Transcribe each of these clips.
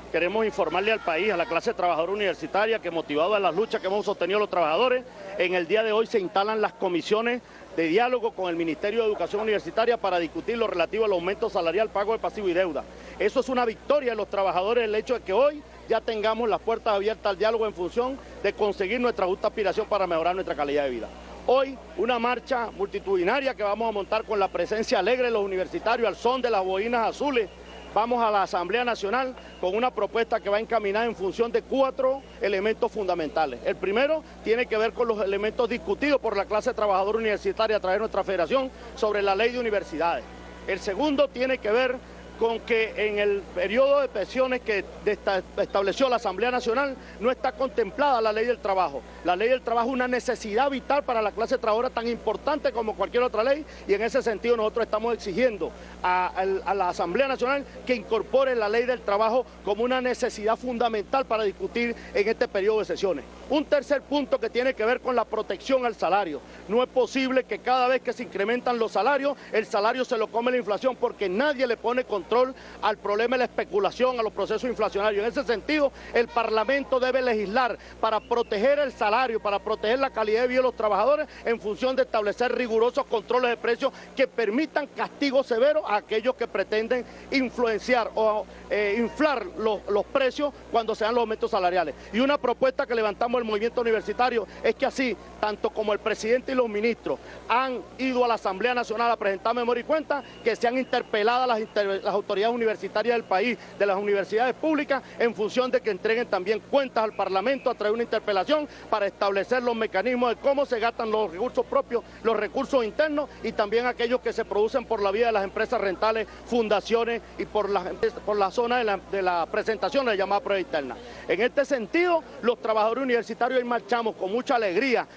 Queremos informarle al país, a la clase trabajadora universitaria, que motivado a las luchas que hemos sostenido los trabajadores, en el día de hoy se instalan las comisiones de diálogo con el Ministerio de Educación Universitaria para discutir lo relativo al aumento salarial, pago de pasivo y deuda. Eso es una victoria de los trabajadores, el hecho de que hoy ya tengamos las puertas abiertas al diálogo en función de conseguir nuestra justa aspiración para mejorar nuestra calidad de vida. Hoy una marcha multitudinaria que vamos a montar con la presencia alegre de los universitarios al son de las boinas azules. Vamos a la Asamblea Nacional con una propuesta que va encaminada en función de 4 elementos fundamentales. El primero tiene que ver con los elementos discutidos por la clase trabajadora universitaria a través de nuestra federación sobre la ley de universidades. El segundo tiene que ver con que en el periodo de pensiones que estableció la Asamblea Nacional no está contemplada la ley del trabajo. La ley del trabajo es una necesidad vital para la clase trabajadora tan importante como cualquier otra ley, y en ese sentido nosotros estamos exigiendo a la Asamblea Nacional que incorpore la ley del trabajo como una necesidad fundamental para discutir en este periodo de sesiones. Un tercer punto que tiene que ver con la protección al salario. No es posible que cada vez que se incrementan los salarios, el salario se lo come la inflación, porque nadie le pone control al problema de la especulación, a los procesos inflacionarios. En ese sentido, el Parlamento debe legislar para proteger el salario, para proteger la calidad de vida de los trabajadores en función de establecer rigurosos controles de precios que permitan castigos severos a aquellos que pretenden influenciar o inflar los precios cuando se dan los aumentos salariales. Y una propuesta que levantamos el movimiento universitario es que así, tanto como el presidente y los ministros han ido a la Asamblea Nacional a presentar memoria y cuenta, que sean interpeladas las autoridades universitarias del país, de las universidades públicas, en función de que entreguen también cuentas al Parlamento a través de una interpelación para establecer los mecanismos de cómo se gastan los recursos propios, los recursos internos y también aquellos que se producen por la vía de las empresas rentales, fundaciones y por la zona de la presentación de la llamada prueba interna. En este sentido, los trabajadores universitarios hoy marchamos con mucha alegría,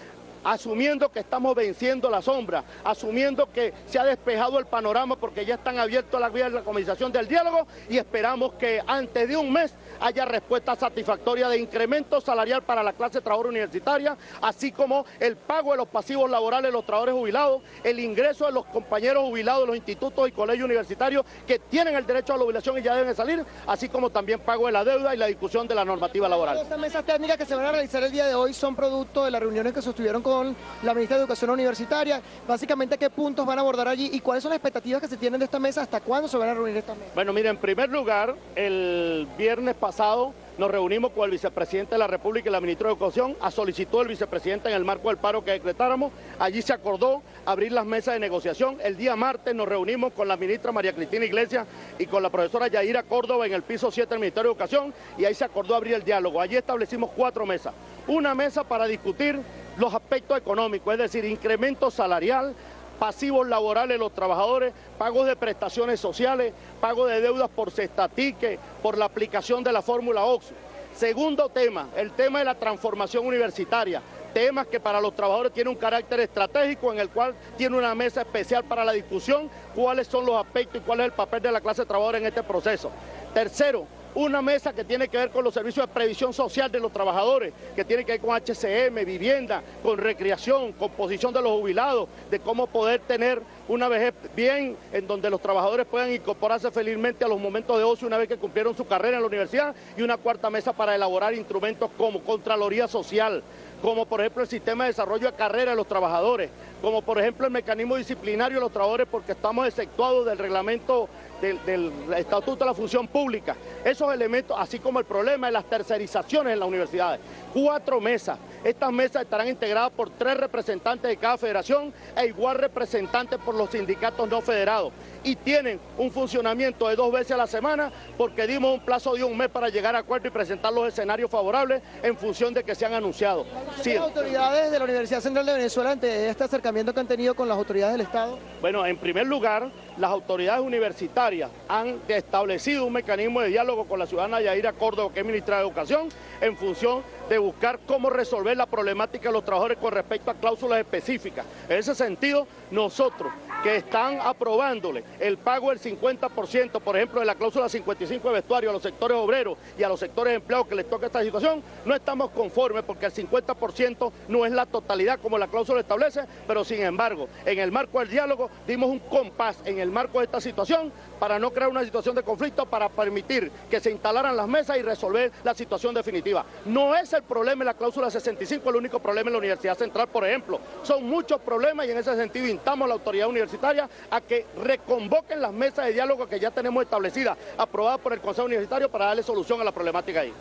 asumiendo que estamos venciendo la sombra, asumiendo que se ha despejado el panorama porque ya están abiertas las vías de la conversación del diálogo, y esperamos que antes de un mes haya respuesta satisfactoria de incremento salarial para la clase trabajadora universitaria, así como el pago de los pasivos laborales de los trabajadores jubilados, el ingreso de los compañeros jubilados de los institutos y colegios universitarios que tienen el derecho a la jubilación y ya deben salir, así como también pago de la deuda y la discusión de la normativa laboral. Estas mesas técnicas que se van a realizar el día de hoy son producto de las reuniones que sostuvieron con la ministra de Educación Universitaria. Básicamente, ¿qué puntos van a abordar allí y cuáles son las expectativas que se tienen de esta mesa? ¿Hasta cuándo se van a reunir estas mesas? Bueno, mira, en primer lugar, el viernes pasado nos reunimos con el vicepresidente de la República y la ministra de Educación a solicitud del vicepresidente en el marco del paro que decretáramos. Allí se acordó abrir las mesas de negociación. El día martes nos reunimos con la ministra María Cristina Iglesias y con la profesora Yaira Córdoba en el piso 7 del Ministerio de Educación, y ahí se acordó abrir el diálogo. Allí establecimos 4 mesas. Una mesa para discutir los aspectos económicos, es decir, incremento salarial, pasivos laborales de los trabajadores, pagos de prestaciones sociales, pago de deudas por cestatique, por la aplicación de la fórmula OXXO. Segundo tema, el tema de la transformación universitaria, temas que para los trabajadores tiene un carácter estratégico, en el cual tiene una mesa especial para la discusión, cuáles son los aspectos y cuál es el papel de la clase trabajadora en este proceso. Tercero, una mesa que tiene que ver con los servicios de previsión social de los trabajadores, que tiene que ver con HCM, vivienda, con recreación, con posición de los jubilados, de cómo poder tener una vejez bien, en donde los trabajadores puedan incorporarse felizmente a los momentos de ocio una vez que cumplieron su carrera en la universidad, y una cuarta mesa para elaborar instrumentos como Contraloría Social, como por ejemplo el sistema de desarrollo de carrera de los trabajadores, como por ejemplo el mecanismo disciplinario de los trabajadores, porque estamos exceptuados del reglamento del Estatuto de la Función Pública. Esos elementos, así como el problema de las tercerizaciones en las universidades. 4 mesas. Estas mesas estarán integradas por 3 representantes de cada federación e igual representantes por los sindicatos no federados. Y tienen un funcionamiento de 2 veces a la semana, porque dimos un plazo de 1 mes para llegar a acuerdo y presentar los escenarios favorables en función de que se han anunciado. Sí. ¿Las autoridades de la Universidad Central de Venezuela ante este acercamiento que han tenido con las autoridades del Estado? Bueno, en primer lugar, las autoridades universitarias han establecido un mecanismo de diálogo con la ciudadana Yaira Córdoba, que es ministra de Educación, en función de buscar cómo resolver la problemática de los trabajadores con respecto a cláusulas específicas. En ese sentido, nosotros, que están aprobándole el pago del 50%, por ejemplo, de la cláusula 55 de vestuario a los sectores obreros y a los sectores empleados que les toca esta situación, no estamos conformes, porque el 50% no es la totalidad como la cláusula establece, pero sin embargo, en el marco del diálogo dimos un compás en el marco de esta situación para no crear una situación de conflicto, para permitir que se instalaran las mesas y resolver la situación definitiva. No es el problema en la cláusula 65 el único problema en la Universidad Central, por ejemplo. Son muchos problemas y en ese sentido instamos a la autoridad universitaria a que reconvoquen las mesas de diálogo que ya tenemos establecidas, aprobadas por el Consejo Universitario para darle solución a la problemática ahí.